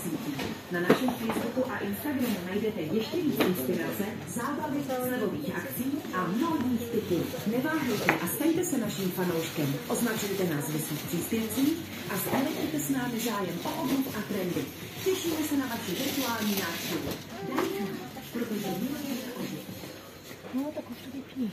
sítí. Na našem Facebooku a Instagramu najdete ještě víc inspirace, zábavy, slevových akcí a mnohých tipů. Neváhejte a staňte se naším fanouškem. Označujte nás ve svých příspěvcích a sdílejte s námi zájem o obuv a trendy. Těšíme se na vaši virtuální návštěvu. Dajte, protože milujete obuv. No, tak už to vypni.